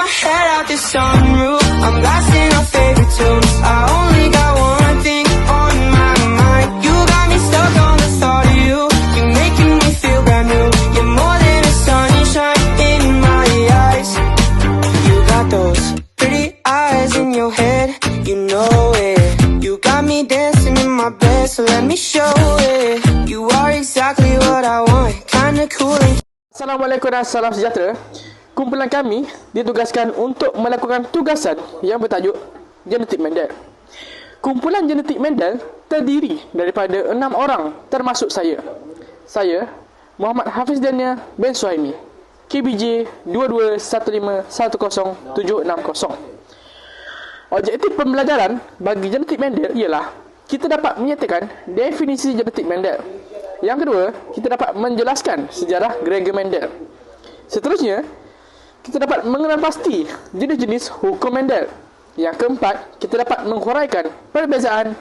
my head out the sunroof. I'm blasting our favorite tunes. I only got one thing on my mind. You got me stuck on the thought of you. You're making me feel brand new. You're more than a sunshine in my eyes. You got those pretty eyes in your head, you know it. You got me dancing in my bed, so let me show it. You are exactly what I want, kinda cool and... Assalamualaikum dan salam sejahtera. Kumpulan kami ditugaskan untuk melakukan tugasan yang bertajuk Genetik Mendel. Kumpulan Genetik Mendel terdiri daripada 6 orang termasuk saya. Saya, Muhammad Hafiz Dania bin Suhaimi, KBJ 2215107060. Objektif pembelajaran bagi genetik Mendel ialah kita dapat menyatakan definisi genetik Mendel. Yang kedua, kita dapat menjelaskan sejarah Gregor Mendel. Seterusnya, kita dapat mengenal pasti jenis-jenis hukum Mendel. Yang keempat, kita dapat menghuraikan perbezaan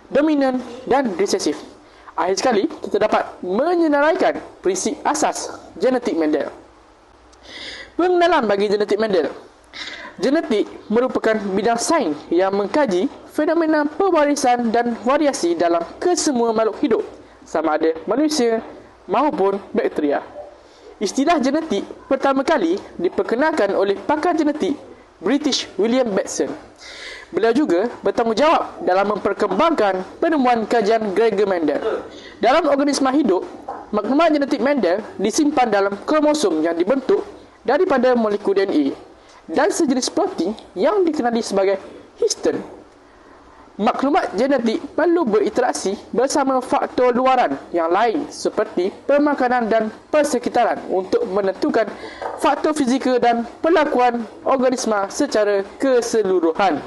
dominan dan resesif. Akhir sekali, kita dapat menyenaraikan prinsip asas genetik Mendel. Pengenalan bagi genetik Mendel. Genetik merupakan bidang sains yang mengkaji fenomena pewarisan dan variasi dalam kesemua makhluk hidup, sama ada manusia maupun bakteria. Istilah genetik pertama kali diperkenalkan oleh pakar genetik British William Batson. Beliau juga bertanggungjawab dalam memperkembangkan penemuan kajian Gregor Mendel. Dalam organisma hidup, maklumat genetik Mendel disimpan dalam kromosom yang dibentuk daripada molekul DNA dan sejenis protein yang dikenali sebagai histone. Maklumat genetik perlu berinteraksi bersama faktor luaran yang lain seperti pemakanan dan persekitaran untuk menentukan faktor fizikal dan perlakuan organisma secara keseluruhan.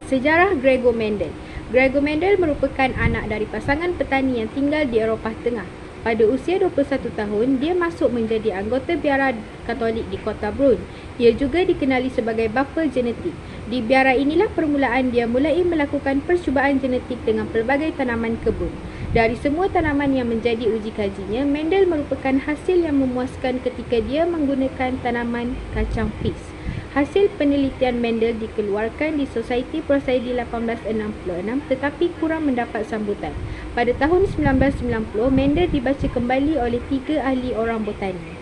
Sejarah Gregor Mendel. Gregor Mendel merupakan anak dari pasangan petani yang tinggal di Eropah Tengah. Pada usia 21 tahun, dia masuk menjadi anggota biara Katolik di kota Brunn. Ia juga dikenali sebagai bapa genetik. Di biara inilah permulaan dia mulai melakukan percubaan genetik dengan pelbagai tanaman kebun. Dari semua tanaman yang menjadi uji kajinya, Mendel merupakan hasil yang memuaskan ketika dia menggunakan tanaman kacang peas. Hasil penelitian Mendel dikeluarkan di Society Prosody 1866 tetapi kurang mendapat sambutan. Pada tahun 1990, Mendel dibaca kembali oleh 3 ahli orang botani.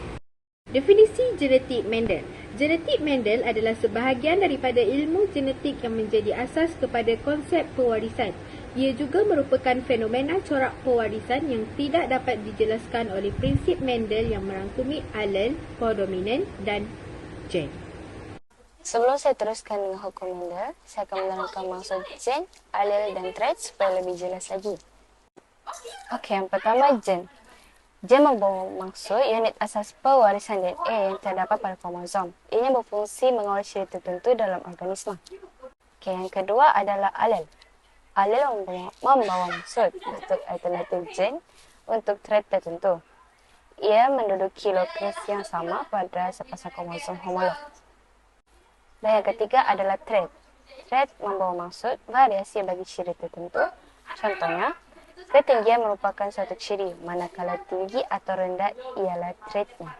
Definisi genetik Mendel. Genetik Mendel adalah sebahagian daripada ilmu genetik yang menjadi asas kepada konsep pewarisan. Ia juga merupakan fenomena corak pewarisan yang tidak dapat dijelaskan oleh prinsip Mendel yang merangkumi alel, kodominan dan gen. Sebelum saya teruskan dengan hukum Mendel, saya akan menerangkan maksud gen, alel dan trait supaya lebih jelas lagi. Okey, yang pertama gen. Gen membawa maksud unit asas pewarisan DNA yang terdapat pada kromosom. Ini berfungsi mengawal ciri tertentu dalam organisma. Okey, yang kedua adalah alel. Alel membawa maksud bentuk alternatif gen untuk trait tertentu. Ia menduduki lokasi yang sama pada sepasang kromosom homolog. Dan yang ketiga adalah trait. Trait membawa maksud variasi bagi ciri tertentu. Contohnya, ketinggian merupakan suatu ciri, manakala tinggi atau rendah ialah traitnya.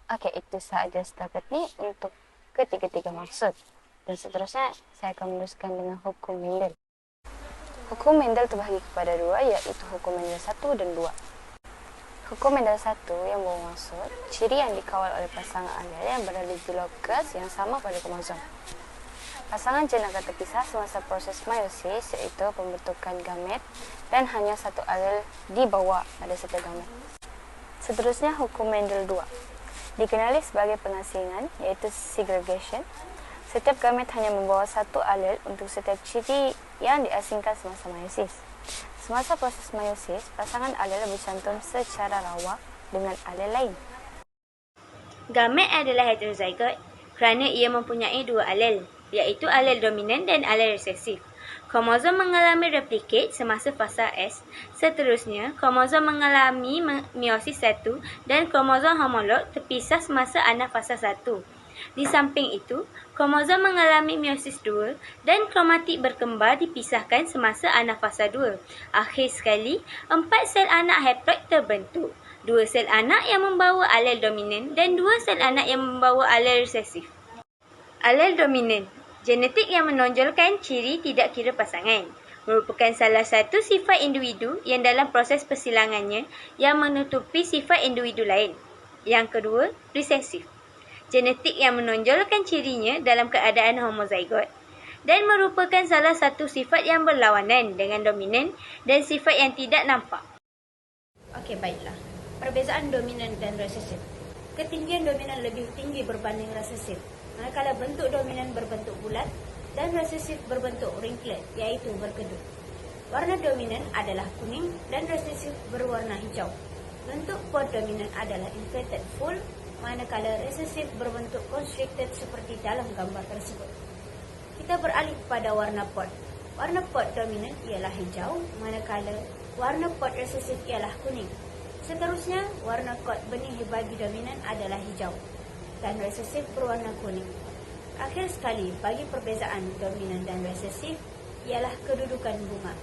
Okey, itu sahaja setakat ni untuk ketiga-tiga maksud. Dan seterusnya, saya akan meneruskan dengan hukum Mendel. Hukum Mendel terbahagi kepada dua, iaitu hukum Mendel 1 dan 2. Hukum Mendel 1 yang bawa maksud ciri yang dikawal oleh pasangan alel yang berada di lokasi yang sama pada kromosom. Pasangan gen akan terpisah semasa proses meiosis, iaitu pembentukan gamet, dan hanya satu alel dibawa pada setiap gamet. Seterusnya, hukum Mendel 2 dikenali sebagai pengasingan, iaitu segregation. Setiap gamet hanya membawa satu alel untuk setiap ciri yang diasingkan semasa meiosis. Semasa proses meiosis, pasangan alel bercantum secara rawak dengan alel lain. Gamet adalah heterozygot kerana ia mempunyai dua alel, iaitu alel dominan dan alel resesif. Kromosom mengalami replicate semasa fasa S. Seterusnya, kromosom mengalami meiosis 1 dan kromosom homolog terpisah semasa anafasa 1. Di samping itu, kromosom mengalami meiosis 2 dan kromatik berkembar dipisahkan semasa anafasa 2. Akhir sekali, 4 sel anak haploid terbentuk. 2 sel anak yang membawa alel dominan dan 2 sel anak yang membawa alel resesif. Alel dominan, genetik yang menonjolkan ciri tidak kira pasangan, merupakan salah satu sifat individu yang dalam proses persilangannya yang menutupi sifat individu lain. Yang kedua, resesif, genetik yang menonjolkan cirinya dalam keadaan homozigot dan merupakan salah satu sifat yang berlawanan dengan dominan dan sifat yang tidak nampak. Okey, baiklah. Perbezaan dominan dan resesif. Ketinggian dominan lebih tinggi berbanding resesif, manakala bentuk dominan berbentuk bulat dan resesif berbentuk ringlet, iaitu berkedut. Warna dominan adalah kuning dan resesif berwarna hijau. Bentuk pod dominan adalah inflated full, manakala resesif berbentuk constricted seperti dalam gambar tersebut. Kita beralih pada warna pod. Warna pod dominan ialah hijau, manakala warna pod resesif ialah kuning. Seterusnya, warna kod benih bagi dominan adalah hijau dan resesif berwarna kuning. Akhir sekali, bagi perbezaan dominan dan resesif ialah kedudukan bunga.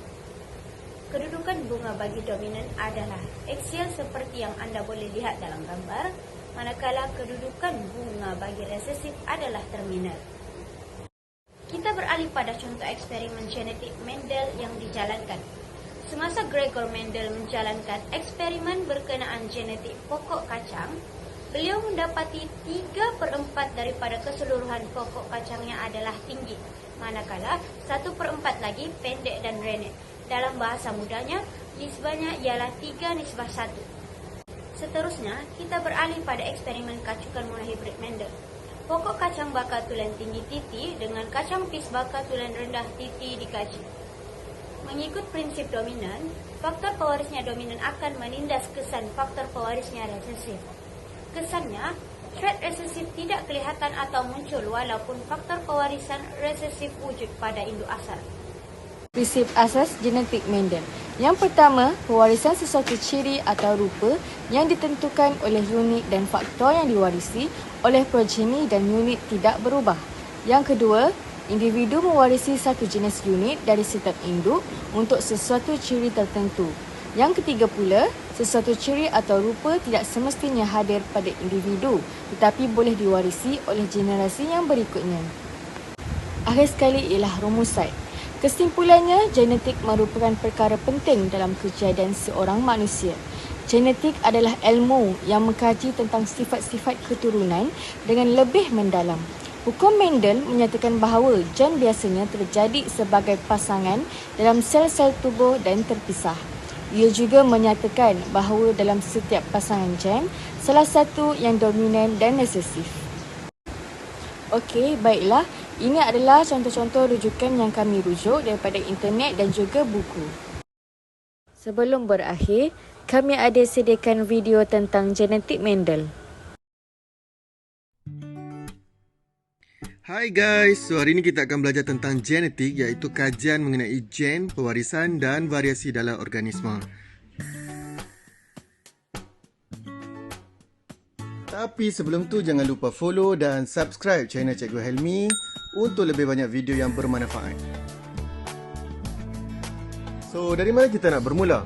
Kedudukan bunga bagi dominan adalah aksial seperti yang anda boleh lihat dalam gambar, manakala kedudukan bunga bagi resesif adalah terminal. Kita beralih pada contoh eksperimen genetik Mendel yang dijalankan. Semasa Gregor Mendel menjalankan eksperimen berkenaan genetik pokok kacang, beliau mendapati 3/4 daripada keseluruhan pokok kacangnya adalah tinggi, manakala 1/4 lagi pendek dan renet. Dalam bahasa mudanya, nisbahnya ialah 3:1. Seterusnya, kita beralih pada eksperimen kacukan monohibrid Mendel. Pokok kacang bakal tulen tinggi titi dengan kacang pis bakal tulen rendah titi dikaji. Mengikut prinsip dominan, faktor pewarisnya dominan akan menindas kesan faktor pewarisnya resesif. Kesannya, trait resesif tidak kelihatan atau muncul walaupun faktor pewarisan resesif wujud pada induk asal. Prinsip asas genetik Mendel. Yang pertama, pewarisan sesuatu ciri atau rupa yang ditentukan oleh unit dan faktor yang diwarisi oleh progeni dan unit tidak berubah. Yang kedua, individu mewarisi satu jenis unit dari setiap induk untuk sesuatu ciri tertentu. Yang ketiga pula, sesuatu ciri atau rupa tidak semestinya hadir pada individu tetapi boleh diwarisi oleh generasi yang berikutnya. Akhir sekali ialah rumusan. Kesimpulannya, genetik merupakan perkara penting dalam kejadian seorang manusia. Genetik adalah ilmu yang mengkaji tentang sifat-sifat keturunan dengan lebih mendalam. Hukum Mendel menyatakan bahawa gen biasanya terjadi sebagai pasangan dalam sel-sel tubuh dan terpisah. Ia juga menyatakan bahawa dalam setiap pasangan gen, salah satu yang dominan dan resesif. Okey, baiklah. Ini adalah contoh-contoh rujukan yang kami rujuk daripada internet dan juga buku. Sebelum berakhir, kami ada sediakan video tentang genetik Mendel. Hai guys, so hari ini kita akan belajar tentang genetik, iaitu kajian mengenai gen, pewarisan dan variasi dalam organisma. Tapi sebelum tu jangan lupa follow dan subscribe channel Cikgu Helmi untuk lebih banyak video yang bermanfaat. So dari mana kita nak bermula?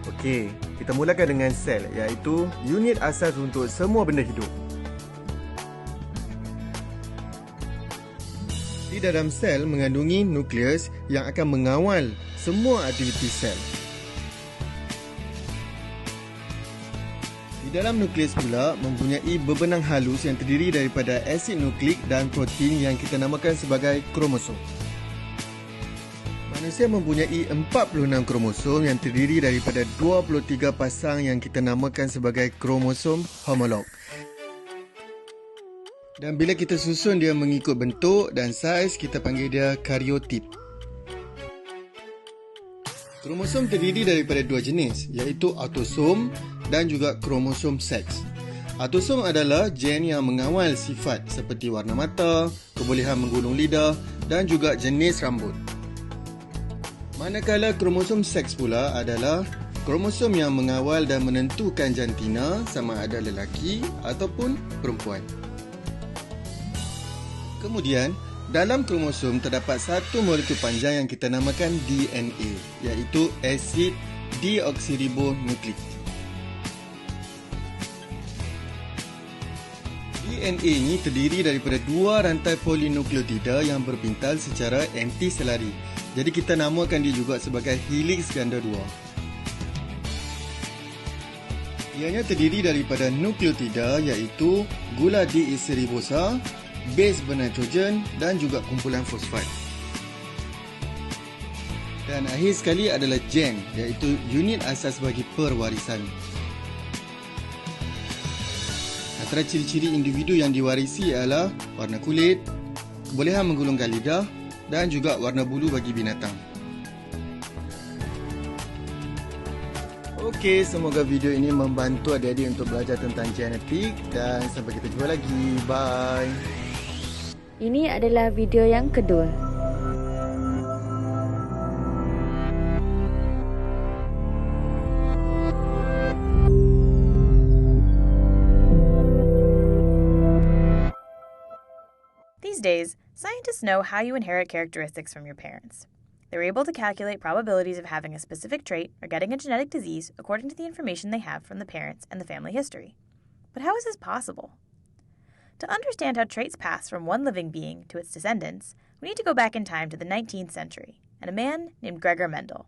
Okey, kita mulakan dengan sel, iaitu unit asas untuk semua benda hidup. Di dalam sel mengandungi nukleus yang akan mengawal semua aktiviti sel. Di dalam nukleus pula mempunyai bebenang halus yang terdiri daripada asid nukleik dan protein yang kita namakan sebagai kromosom. Manusia mempunyai 46 kromosom yang terdiri daripada 23 pasang yang kita namakan sebagai kromosom homolog. Dan bila kita susun dia mengikut bentuk dan saiz, kita panggil dia karyotip. Kromosom terdiri daripada dua jenis, iaitu autosom dan juga kromosom seks. Autosom adalah gen yang mengawal sifat seperti warna mata, kebolehan menggulung lidah dan juga jenis rambut. Manakala kromosom seks pula adalah kromosom yang mengawal dan menentukan jantina sama ada lelaki ataupun perempuan. Kemudian, dalam kromosom terdapat satu molekul panjang yang kita namakan DNA, iaitu asid deoksiribonukleik. DNA ni terdiri daripada dua rantai polinukleotida yang berpintal secara anti-selari. Jadi kita namakan dia juga sebagai helix ganda 2. Ianya terdiri daripada nukleotida iaitu gula deoksiribosa, base bernitrogen dan juga kumpulan fosfat. Dan akhir sekali adalah gen iaitu unit asas bagi perwarisan. Antara ciri-ciri individu yang diwarisi ialah warna kulit, kebolehan menggulungkan lidah dan juga warna bulu bagi binatang. Okey, semoga video ini membantu adik-adik untuk belajar tentang genetik dan sampai kita jumpa lagi. Bye. Ini adalah video yang kedua. These days, scientists know how you inherit characteristics from your parents. They're able to calculate probabilities of having a specific trait or getting a genetic disease according to the information they have from the parents and the family history. But how is this possible? To understand how traits pass from one living being to its descendants, we need to go back in time to the 19th century and a man named Gregor Mendel.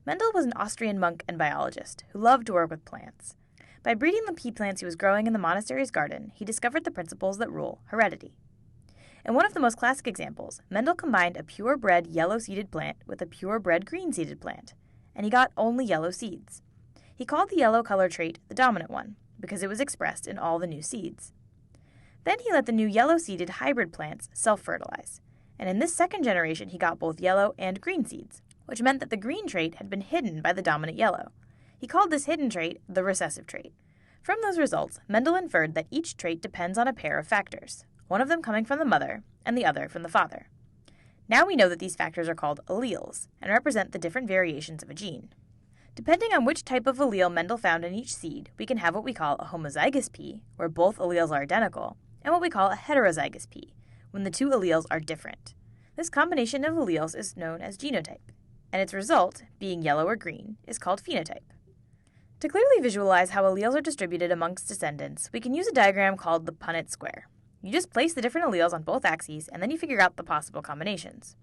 Mendel was an Austrian monk and biologist who loved to work with plants. By breeding the pea plants he was growing in the monastery's garden, he discovered the principles that rule heredity. In one of the most classic examples, Mendel combined a purebred yellow-seeded plant with a purebred green-seeded plant, and he got only yellow seeds. He called the yellow color trait the dominant one, because it was expressed in all the new seeds. Then he let the new yellow-seeded hybrid plants self-fertilize, and in this second generation he got both yellow and green seeds, which meant that the green trait had been hidden by the dominant yellow. He called this hidden trait the recessive trait. From those results, Mendel inferred that each trait depends on a pair of factors, one of them coming from the mother and the other from the father. Now we know that these factors are called alleles and represent the different variations of a gene. Depending on which type of allele Mendel found in each seed, we can have what we call a homozygous pea, where both alleles are identical, and what we call a heterozygous pea, when the two alleles are different. This combination of alleles is known as genotype, and its result, being yellow or green, is called phenotype. To clearly visualize how alleles are distributed amongst descendants, we can use a diagram called the Punnett square. You just place the different alleles on both axes, and then you figure out the possible combinations.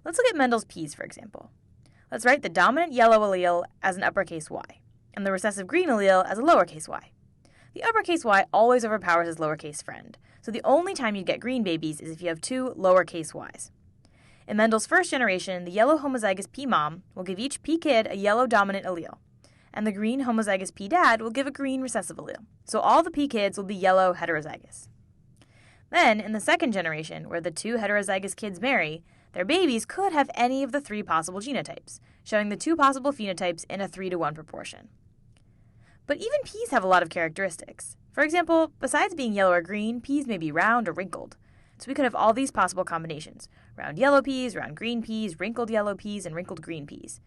Let's look at Mendel's peas, for example. Let's write the dominant yellow allele as an uppercase Y, and the recessive green allele as a lowercase y. The uppercase Y always overpowers its lowercase friend, so the only time you get green babies is if you have two lowercase y's. In Mendel's first generation, the yellow homozygous pea mom will give each pea kid a yellow dominant allele, and the green homozygous pea dad will give a green recessive allele, so all the pea kids will be yellow heterozygous. Then, in the second generation, where the two heterozygous kids marry, their babies could have any of the three possible genotypes, showing the two possible phenotypes in a 3-to-1 proportion. But even peas have a lot of characteristics. For example, besides being yellow or green, peas may be round or wrinkled. So we could have all these possible combinations: round yellow peas, round green peas, wrinkled yellow peas, and wrinkled green peas.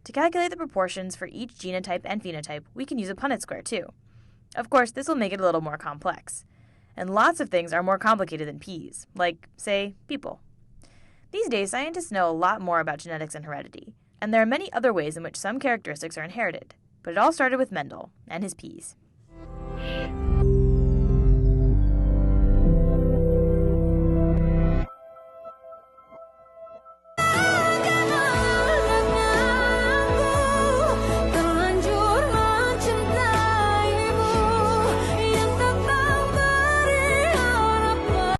To calculate the proportions for each genotype and phenotype, we can use a Punnett square too. Of course, this will make it a little more complex. And lots of things are more complicated than peas, like, say, people. These days, scientists know a lot more about genetics and heredity, and there are many other ways in which some characteristics are inherited, but it all started with Mendel and his peas.